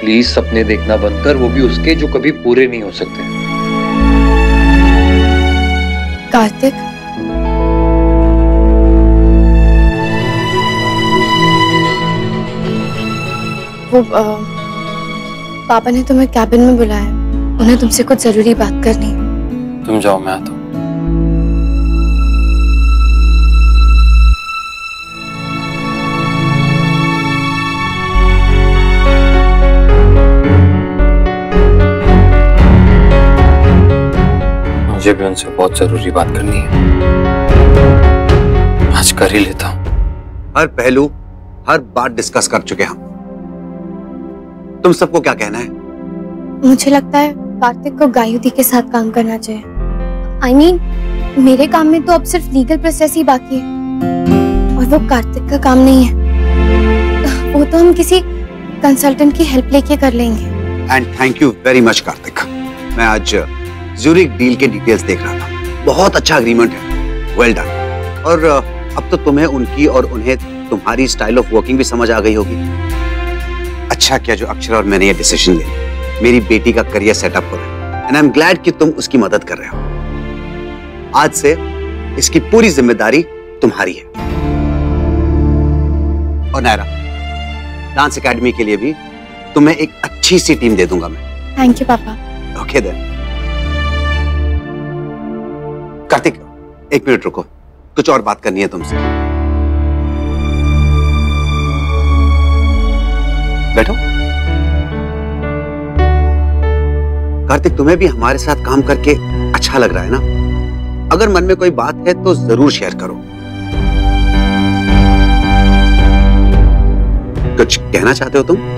Please सपने देखना बंद कर, वो भी उसके जो कभी पूरे नहीं हो सकते। कार्तिक, वो पापा ने तुम्हें कैबिन में बुलाया, उन्हें तुमसे कुछ जरूरी बात करनी है। तुम जाओ, मैं आता हूँ। मुझे भी उनसे बहुत जरूरी बात करनी है, आज कर ही लेता हूँ। हर पहलू हर बात डिस्कस कर चुके हम। तुम सबको क्या कहना है? मुझे लगता है कार्तिक को गायुदी के साथ काम करना चाहिए। I mean, मेरे काम में तो अब सिर्फ लीगल प्रोसेस ही बाकी है और वो कार्तिक का काम नहीं है। वो तो हम किसी कंसल्टेंट की हेल्प लेके कर लेंगे। And thank you very much Kartik. मैं आज ज़ूरिक डील के डिटेल्स देख रहा था, बहुत अच्छा एग्रीमेंट है, वेल डन। और अब तो तुम्हें उनकी और उन्हें तुम्हारी स्टाइल ऑफ वर्किंग भी समझ आ गई होगी। अच्छा किया जो अक्षरा और मैंने ये डिसीजन ले लिया। मेरी बेटी का करियर सेटअप हो रहा है एंड आई एम ग्लैड कि तुम उसकी मदद कर रहे हो। आज से इसकी पूरी जिम्मेदारी तुम्हारी है। और नायरा, डांस एकेडमी के लिए भी तुम्हें एक अच्छी सी टीम दे दूंगा मैं। थैंक यू पापा। Okay then. कार्तिक, एक मिनट रुको, कुछ और बात करनी है तुमसे। बैठो। कार्तिक, तुम्हें भी हमारे साथ काम करके अच्छा लग रहा है ना? अगर मन में कोई बात है तो जरूर शेयर करो। कुछ कहना चाहते हो तुम?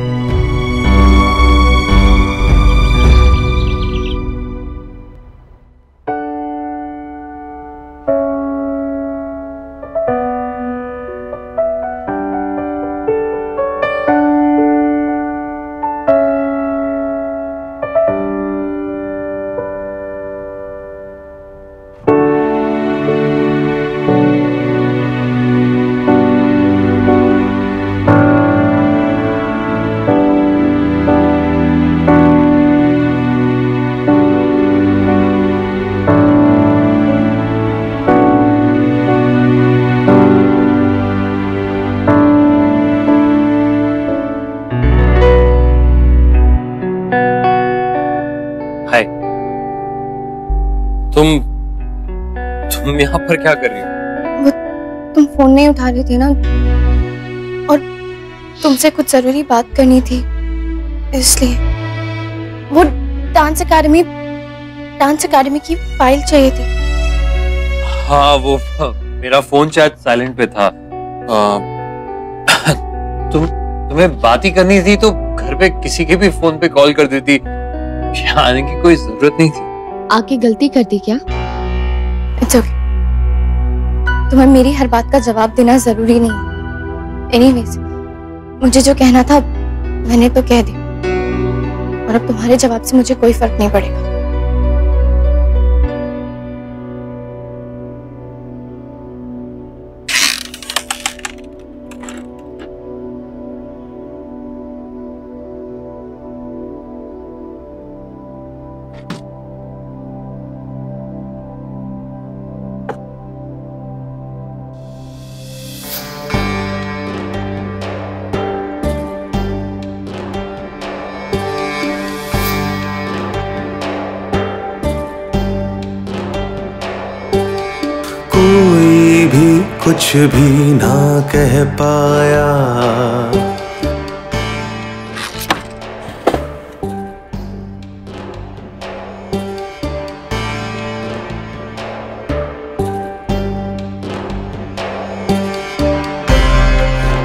तुम यहाँ पर क्या कर रही हो? वो तुम फोन नहीं उठा रही थी ना, और तुमसे कुछ जरूरी बात करनी थी, इसलिए। वो डांस एकेडमी की फाइल चाहिए थी। हाँ, वो मेरा फोन शायद साइलेंट पे था। तुम्हें बात ही करनी थी तो घर पे किसी के भी फोन पे कॉल कर देती, आने की कोई जरूरत नहीं थी। आके गलती कर दी क्या? It's okay. तुम्हें मेरी हर बात का जवाब देना जरूरी नहीं। एनीवेज, मुझे जो कहना था मैंने तो कह दिया, और अब तुम्हारे जवाब से मुझे कोई फर्क नहीं पड़ेगा। कुछ भी ना कह पाया,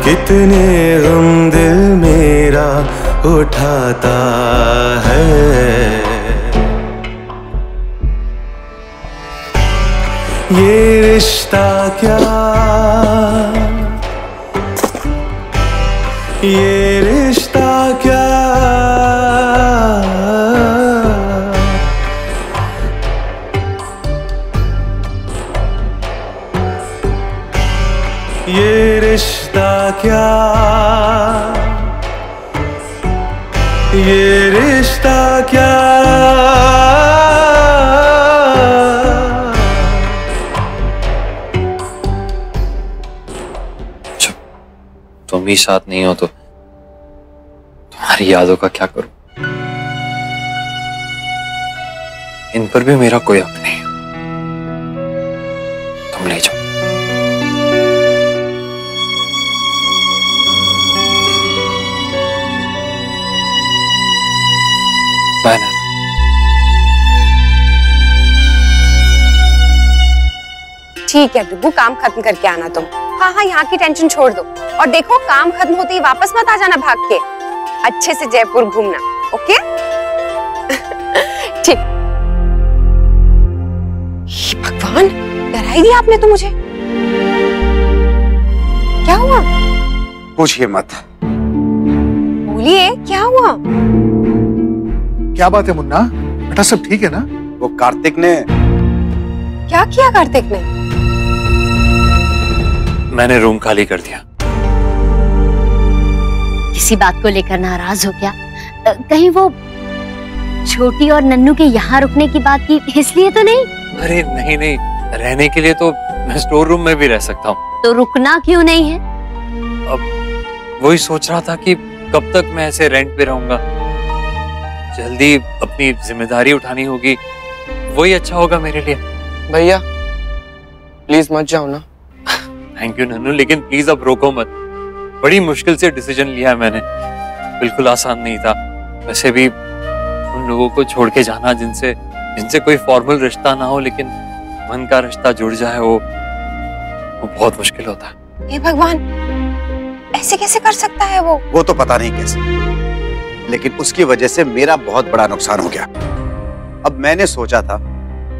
कितने गम दिल मेरा उठाता है। ये रिश्ता क्या, ये रिश्ता क्या, ये रिश्ता क्या, तुम ही साथ नहीं हो तो तुम्हारी यादों का क्या करूं? इन पर भी मेरा कोई हक नहीं है। तुम ले जाओ। बाय नैना। ठीक है डुगू, काम खत्म करके आना तुम। हाँ हाँ, यहाँ की टेंशन छोड़ दो और देखो काम खत्म होते ही वापस मत आ जाना भाग के। अच्छे से जयपुर घूमना, ओके? ठीक। भगवान, डराई दिया आपने तो मुझे। क्या हुआ? पूछिए मत। बोलिए, क्या हुआ? क्या बात है मुन्ना, बेटा सब ठीक है ना? वो कार्तिक ने क्या किया? कार्तिक ने? मैंने रूम खाली कर दिया। किसी बात को लेकर नाराज हो क्या? कहीं वो छोटी और नन्नू के यहाँ रुकने की बात की इसलिए तो नहीं? अरे नहीं नहीं, रहने के लिए तो मैं स्टोर रूम में भी रह सकता हूँ। तो रुकना क्यों नहीं है? अब वही सोच रहा था कि कब तक मैं ऐसे रेंट पे रहूंगा। जल्दी अपनी जिम्मेदारी उठानी होगी, वही अच्छा होगा मेरे लिए। भैया प्लीज मत जाओ ना। थैंक यू नन्नू, लेकिन प्लीज अब रोको मत। बड़ी मुश्किल से डिसीजन लिया है मैंने, बिल्कुल आसान नहीं था। वैसे भी उन लोगों को छोड़ के जाना जिनसे कोई फॉर्मल रिश्ता ना हो लेकिन मन का रिश्ता जुड़ जाए, वो बहुत मुश्किल होता है। हे भगवान, ऐसे कैसे कर सकता है वो? वो तो पता नहीं कैसे, लेकिन उसकी वजह से मेरा बहुत बड़ा नुकसान हो गया। अब मैंने सोचा था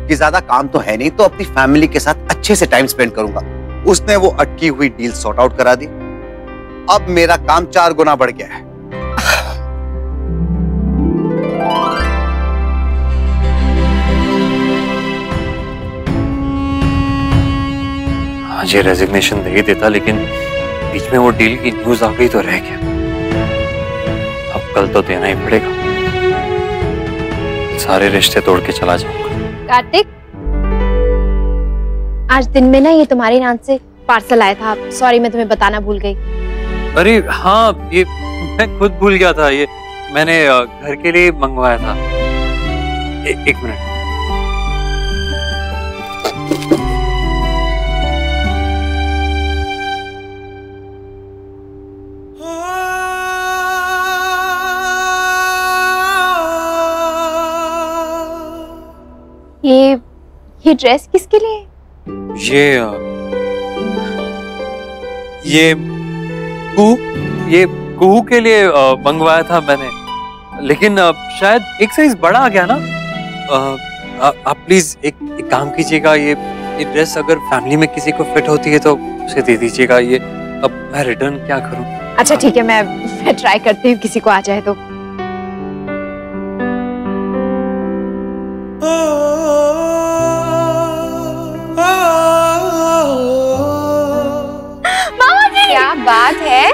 कि ज्यादा काम तो है नहीं तो अपनी फैमिली के साथ अच्छे से टाइम स्पेंड करूंगा। उसने वो अटकी हुई डील सॉर्ट आउट करा दी। अब मेरा काम 4 गुना बढ़ गया है। आज ये रेजिग्नेशन दे ही देता, लेकिन बीच में वो डील की न्यूज आ गई तो रह गया। अब कल तो देना ही पड़ेगा। सारे रिश्ते तोड़ के चला जाऊंगा। कार्तिक, आज दिन में ना ये तुम्हारे नाम से पार्सल आया था। सॉरी, मैं तुम्हें बताना भूल गई। अरे हाँ, ये मैं खुद भूल गया था। ये मैंने घर के लिए मंगवाया था। एक मिनट। ये ड्रेस किसके लिए? ये कुहू के लिए मंगवाया था मैंने, लेकिन शायद एक साइज बड़ा आ गया ना। आप प्लीज एक काम कीजिएगा, ये ड्रेस अगर फैमिली में किसी को फिट होती है तो उसे दे दीजिएगा। ये अब मैं रिटर्न क्या करूं? अच्छा ठीक है, मैं ट्राई करती हूँ, किसी को आ जाए तो। क्या बात है?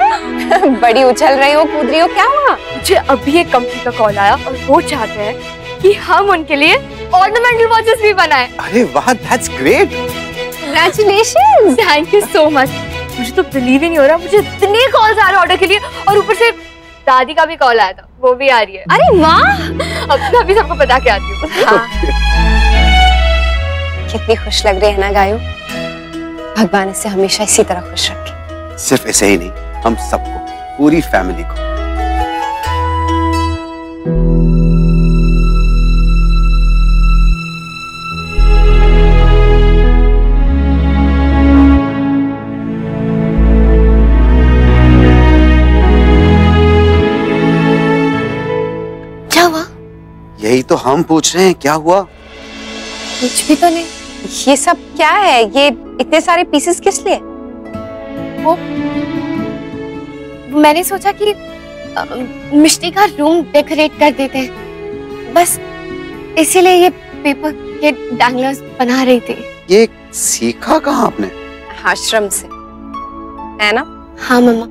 बड़ी उछल रही हो, कूद रही हो, क्या हुआ? मुझे अभी एक कंपनी का कॉल आया और वो चाहते हैं कि हम उनके लिए ऑर्नामेंटल वॉचेस भी बनाएं। अरे वाह, that's great. Congratulations. Thank you so much. मुझे तो बिलीव ही नहीं हो रहा, मुझे इतने कॉल्स आ रहे ऑर्डर के लिए, और ऊपर से दादी का भी कॉल आया था, वो भी आ रही है। अरे वाह, अब मैं अभी सबको बता के आती हूँ। हाँ। कितनी खुश लग रही है ना गायू। भगवान इसे हमेशा इसी तरह खुश रखे। सिर्फ ऐसे ही नहीं, हम सबको, पूरी फैमिली को। क्या हुआ? यही तो हम पूछ रहे हैं, क्या हुआ? कुछ भी तो नहीं। ये सब क्या है? ये इतने सारे पीसेस किस लिए? वो मैंने सोचा कि मिष्टी का रूम डेकोरेट कर देते हैं, बस इसीलिए ये पेपर के डैंगलर्स बना रही थी। ये सीखा कहाँ आपने? आश्रम से, है ना? हाँ मम्मा,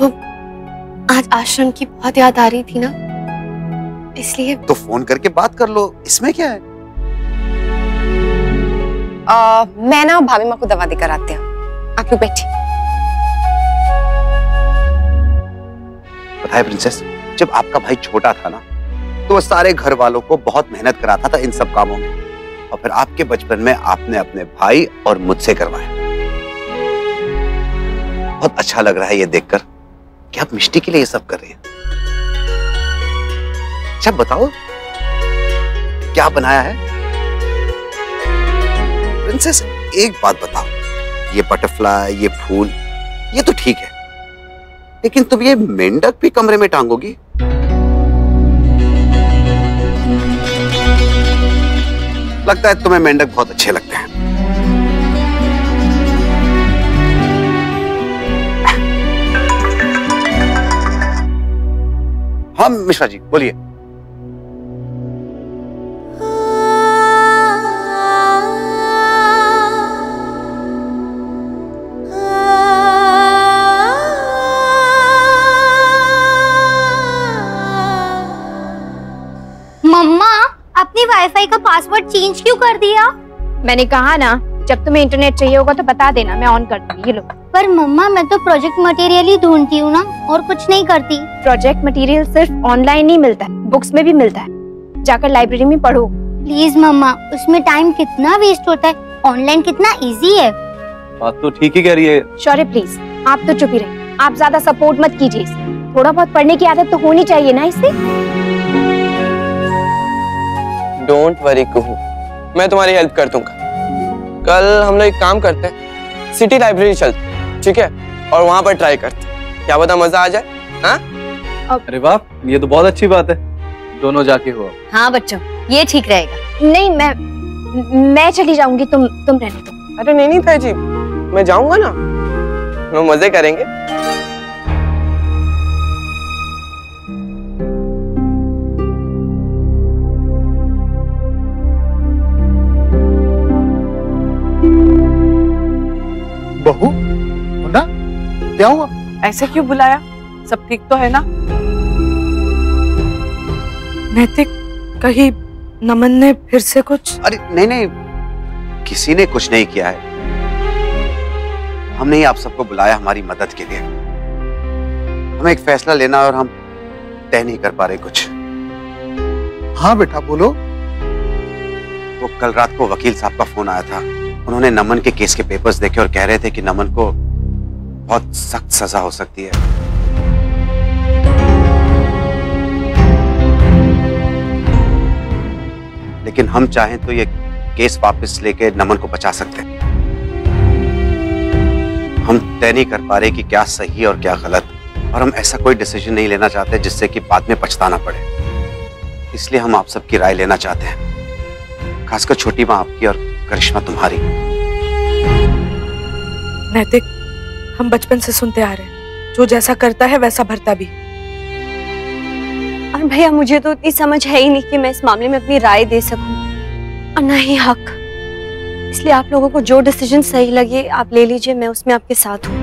वो आज आश्रम की बहुत याद आ रही थी ना, इसलिए। तो फोन करके बात कर लो, इसमें क्या है? मैं ना भाभी माँ को दवा देकर आती हूँ, आप लोग बैठिए। पता है प्रिंसेस, जब आपका भाई छोटा था ना तो वो सारे घर वालों को बहुत मेहनत कराता था इन सब कामों में, और फिर आपके बचपन में आपने अपने भाई और मुझसे करवाया। बहुत अच्छा लग रहा है ये देखकर कि आप मिष्टी के लिए ये सब कर रहे हैं। अच्छा बताओ क्या बनाया है? प्रिंसेस एक बात बताओ, ये बटरफ्लाई, ये फूल, ये तो ठीक है, लेकिन तुम ये मेंढक भी कमरे में टांगोगी? लगता है तुम्हें मेंढक बहुत अच्छे लगते हैं। हाँ मिश्रा जी बोलिए। मम्मा, अपनी वाईफाई का पासवर्ड चेंज क्यों कर दिया? मैंने कहा ना, जब तुम्हें इंटरनेट चाहिए होगा तो बता देना, मैं ऑन कर दूंगी। ये लो। पर मम्मा मैं तो प्रोजेक्ट मटेरियल ही ढूंढती हूँ ना, और कुछ नहीं करती। प्रोजेक्ट मटेरियल सिर्फ ऑनलाइन नहीं मिलता है, बुक्स में भी मिलता है, जाकर लाइब्रेरी में पढ़ो। प्लीज मम्मा, उसमें टाइम कितना वेस्ट होता है, ऑनलाइन कितना इजी है। बात तो ठीक ही कह रही है। शौर्य प्लीज, आप तो चुप ही रहे, आप ज्यादा सपोर्ट मत कीजिए इसे। थोड़ा बहुत पढ़ने की आदत तो होनी चाहिए ना इससे। डोंट वरी कुहू, मैं तुम्हारी हेल्प कर दूंगा। कल हम लोग एक काम करते हैं, सिटी लाइब्रेरी चलते हैं, ठीक है, और वहां पर ट्राई करते हैं, क्या पता मजा आ जाए। हाँ? अरे वाह, ये तो बहुत अच्छी बात है, दोनों जाके हुआ। हाँ बच्चों, ये ठीक रहेगा। नहीं, मैं चली जाऊंगी, तुम रहने दो। अरे नहीं ताई जी, मैं जाऊंगा ना, हम मजे करेंगे। बहू, मुन्ना, क्या हुआ? ऐसे क्यों बुलाया? सब ठीक तो है ना? नैतिक, कहीं नमन ने फिर से कुछ? अरे नहीं, किसी ने कुछ नहीं किया है। हमने ही आप सबको बुलाया हमारी मदद के लिए। हमें एक फैसला लेना और हम तय नहीं कर पा रहे कुछ। हाँ बेटा बोलो। वो कल रात को वकील साहब का फोन आया था, उन्होंने नमन के केस के पेपर्स देखे और कह रहे थे कि नमन को बहुत सख्त सजा हो सकती है। लेकिन हम चाहें तो ये केस वापस लेके नमन को बचा सकते हैं। हम तय नहीं कर पा रहे कि क्या सही और क्या गलत, और हम ऐसा कोई डिसीजन नहीं लेना चाहते जिससे कि बाद में पछताना पड़े। इसलिए हम आप सबकी राय लेना चाहते हैं, खासकर छोटी माँ आपकी और करिश्मा तुम्हारी। नैतिक, हम बचपन से सुनते आ रहे हैं, जो जैसा करता है वैसा भरता भी। और भैया मुझे तो इतनी समझ है ही नहीं कि मैं इस मामले में अपनी राय दे सकूं, और ना ही हक। इसलिए आप लोगों को जो डिसीजन सही लगे आप ले लीजिए, मैं उसमें आपके साथ हूँ।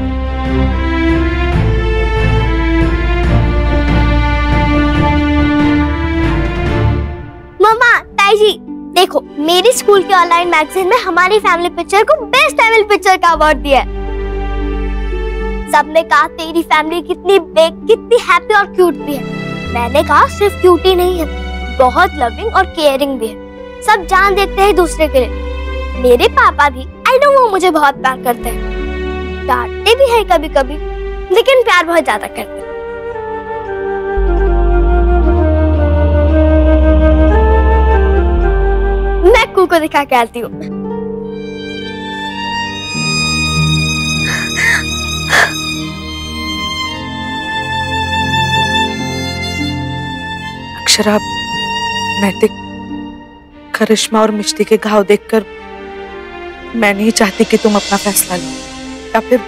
मम्मा, ताई जी, देखो मेरी स्कूल के ऑनलाइन मैगजीन में हमारी फैमिली पिक्चर को बेस्ट फैमिली पिक्चर का अवार्ड दिया है। सबने कहा तेरी फैमिली कितनी बिग, कितनी हैप्पी और क्यूट भी है। मैंने कहा सिर्फ क्यूट ही नहीं है, बहुत लविंग और केयरिंग भी है। सब जान देते हैं दूसरे के लिए। मेरे पापा भी, आई नो, वो मुझे बहुत प्यार करते हैं, डांटते भी है कभी कभी, लेकिन प्यार बहुत ज्यादा करते हैं। मैं कू को दिखा के आती हूँ। अक्षरा, नैतिक, करिश्मा और मिष्टी के घाव देखकर मैं नहीं चाहती कि तुम अपना फैसला लो या फिर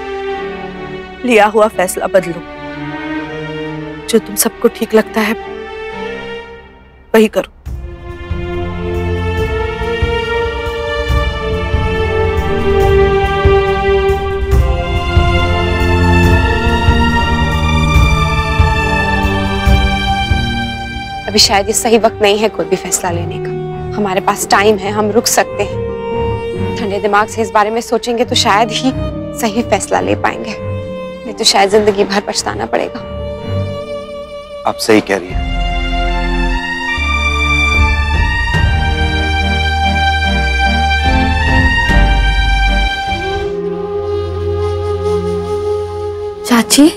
लिया हुआ फैसला बदलो। जो तुम सबको ठीक लगता है वही करो। अभी शायद ये सही वक्त नहीं है कोई भी फैसला लेने का। हमारे पास टाइम है, हम रुक सकते हैं। ठंडे दिमाग से इस बारे में सोचेंगे तो शायद ही सही फैसला ले पाएंगे, नहीं तो शायद जिंदगी भर पछताना पड़ेगा। आप सही कह रही हैं। चाची,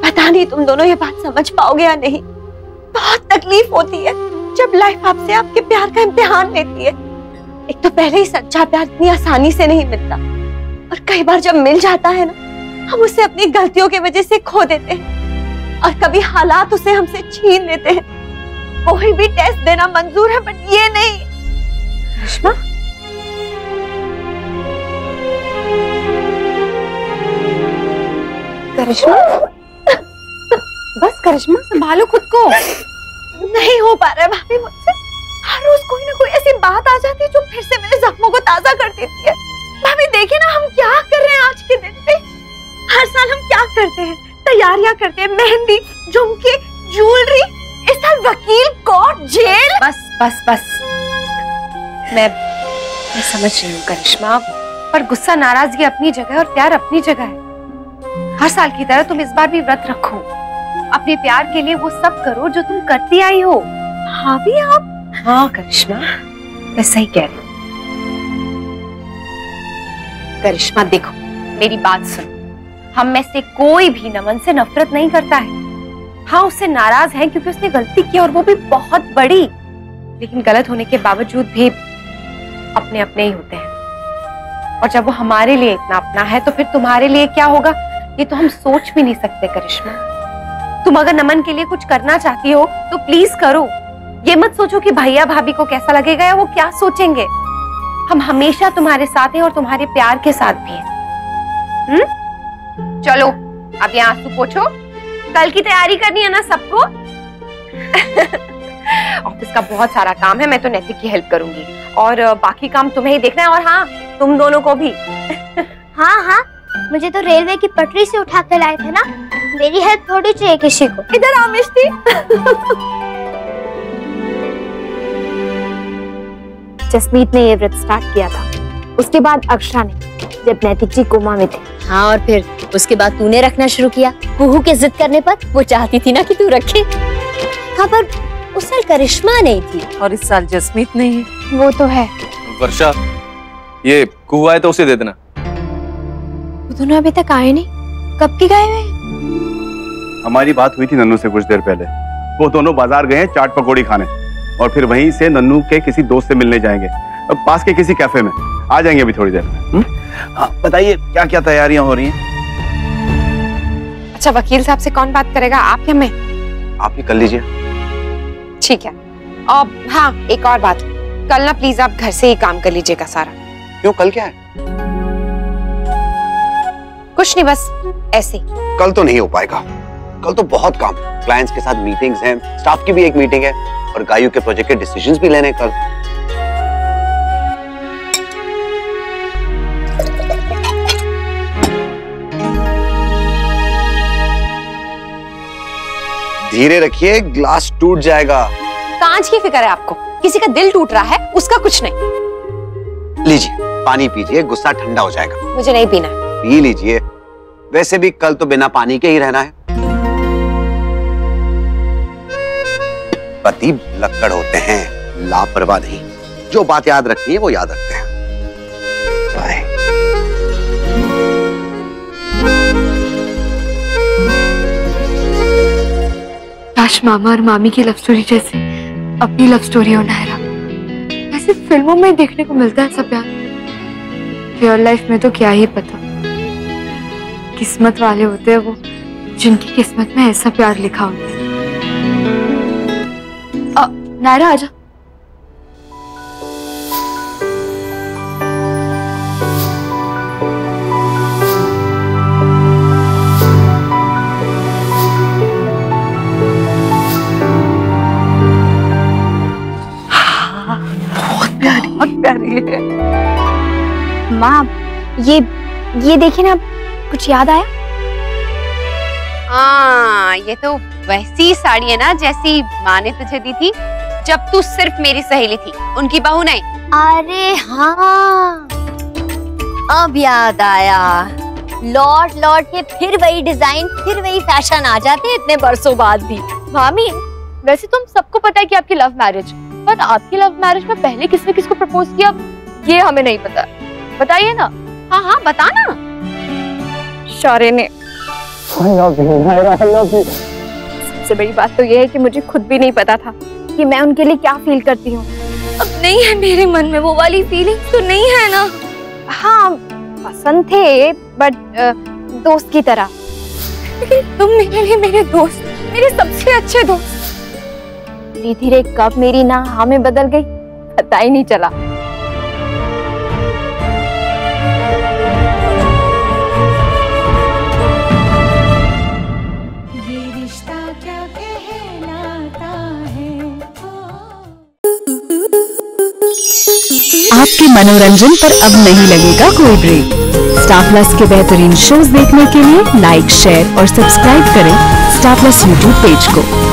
पता नहीं तुम दोनों ये बात समझ पाओगे या नहीं। बहुत तकलीफ होती है जब लाइफ आपसे आपके प्यार का इम्तिहान लेती है। एक तो पहले ही सच्चा प्यार इतनी आसानी से नहीं मिलता, और कई बार जब मिल जाता है ना, हम उसे अपनी गलतियों की वजह से खो देते हैं, और कभी हालात उसे हमसे छीन लेते हैं। कोई भी टेस्ट देना मंजूर है, बट ये नहीं। करिश्मा, करिश्मा, बस करिश्मा, संभालो खुद को। नहीं हो पा रहा है भाभी मुझसे। हर रोज कोई ना कोई ऐसी बात आ जाती है जो फिर से मेरे जख्मों को ताजा कर देती है। भाभी देखिए ना, हम क्या कर रहे हैं आज के दिन पे। हर साल हम क्या करते हैं, तैयारियां करते हैं, मेहंदी, झुमके, ज्वेलरी। इस साल वकील, कोर्ट, जेल। बस बस बस, मैं समझ रही हूँ करिश्मा, पर गुस्सा नाराजगी अपनी जगह और प्यार अपनी जगह है। हर साल की तरह तुम इस बार भी व्रत रखो, अपने प्यार के लिए वो सब करो जो तुम करती आई हो। भाभी आप? हाँ करिश्मा, मैं सही कह रही हूँ। करिश्मा देखो, मेरी बात सुनो। हम में से कोई भी नमन से नफरत नहीं करता है। हाँ, उससे नाराज है क्योंकि उसने गलती की, और वो भी बहुत बड़ी। लेकिन गलत होने के बावजूद भी अपने अपने ही होते हैं, और जब वो हमारे लिए इतना अपना है तो फिर तुम्हारे लिए क्या होगा ये तो हम सोच भी नहीं सकते। करिश्मा, तुम अगर नमन के लिए कुछ करना चाहती हो तो प्लीज करो। ये मत सोचो कि भैया भाभी को कैसा लगेगा या वो क्या सोचेंगे। हम हमेशा तुम्हारे साथ हैं और तुम्हारे प्यार के साथ भी हैं। चलो अब यहाँ आंसू पोछो, कल की तैयारी करनी है ना सबको। ऑफिस का बहुत सारा काम है, मैं तो नैतिक की हेल्प करूंगी, और बाकी काम तुम्हें ही देखना है। और हाँ, तुम दोनों को भी। हाँ हाँ, मुझे तो रेलवे की पटरी से उठा कर लाए थे ना, मेरी हेल्प थोड़ी चाहिए किसी को। इधर आ मिष्टी। जसमीत ने ये व्रत स्टार्ट किया था, उसके बाद अक्षरा ने, जब नैतिक जी कोमा में थे। हाँ, और फिर उसके बाद तूने रखना शुरू किया। कुहू के जिद करने पर वो चाहती थी ना कि तू रखे। हाँ, पर उस साल करिश्मा नहीं थी और इस साल जसमीत नहीं है। वो तो है। वर्षा, ये कुहू आए तो उसे दे देना। वो दोनों अभी तक आए नहीं, कब के गए हुए? हमारी बात हुई थी नन्नू से कुछ देर पहले। वो दोनों बाजार गए हैं चाट पकौड़ी खाने, और फिर वहीं से नन्नू के किसी दोस्त से मिलने जाएंगे, अब पास के किसी कैफे में। आ जाएंगे अभी थोड़ी देर में। हाँ, बताइए क्या क्या तैयारियां हो रही हैं? अच्छा, वकील साहब से कौन बात करेगा, आप या मैं? आप ही कर लीजिए। ठीक है। और हाँ, एक और बात, कल ना प्लीज आप घर से ही काम कर लीजिएगा सारा। क्यों, कल क्या है? कुछ नहीं, बस ऐसे ही। कल तो नहीं हो पाएगा, कल तो बहुत काम है। क्लाइंट्स के साथ मीटिंग्स हैं, स्टाफ की भी एक मीटिंग है, और गायू के प्रोजेक्ट के डिसीजंस भी लेने कल। धीरे रखिए, ग्लास टूट जाएगा। कांच की फिक्र है आपको, किसी का दिल टूट रहा है उसका कुछ नहीं। लीजिए पानी पीजिए, गुस्सा ठंडा हो जाएगा। मुझे नहीं पीना। पी लीजिए, वैसे भी कल तो बिना पानी के ही रहना है। पति लक्कड़ होते हैं, लापरवाह नहीं। जो बात याद रखनी है वो याद रखते हैं। बाय। काश मामा और मामी की लव स्टोरी जैसे अपनी लव स्टोरी हो नायरा। ऐसे फिल्मों में देखने को मिलता है सब प्यार, रियल लाइफ में तो क्या ही पता। किस्मत वाले होते हैं वो जिनकी किस्मत में ऐसा प्यार लिखा होता है। नायरा आजा। बहुत प्यारी है। माँ, ये देखिए ना, कुछ याद आया? हाँ, ये तो वैसी साड़ी है ना जैसी माँ ने तुझे दी थी जब तू सिर्फ मेरी सहेली थी, उनकी बहू नहीं। अरे हाँ, अब याद आया। लौट लौट के फिर वही डिजाइन, फिर वही फैशन आ जाते हैं इतने बरसों बाद भी। मामी, वैसे तुम सबको पता है कि आपकी लव मैरिज, पर आपकी लव मैरिज में पहले किसने किसको प्रपोज किया ये हमें नहीं पता। बताइए ना। हाँ हाँ बताना। शौर्य ने। सबसे बड़ी बात तो ये है कि मुझे खुद भी नहीं पता था कि मैं उनके लिए क्या फील करती हूँ। अब नहीं है मेरे मन में वो वाली फीलिंग तो नहीं है ना। हाँ पसंद थे बट दोस्त की तरह। लेकिन तुम मेरे लिए मेरे दोस्त, मेरे सबसे अच्छे दोस्त। धीरे धीरे कब मेरी ना हाँ में बदल गई पता ही नहीं चला। आपके मनोरंजन पर अब नहीं लगेगा कोई ब्रेक। स्टार प्लस के बेहतरीन शोज देखने के लिए लाइक, शेयर और सब्सक्राइब करें स्टार प्लस यूट्यूब पेज को।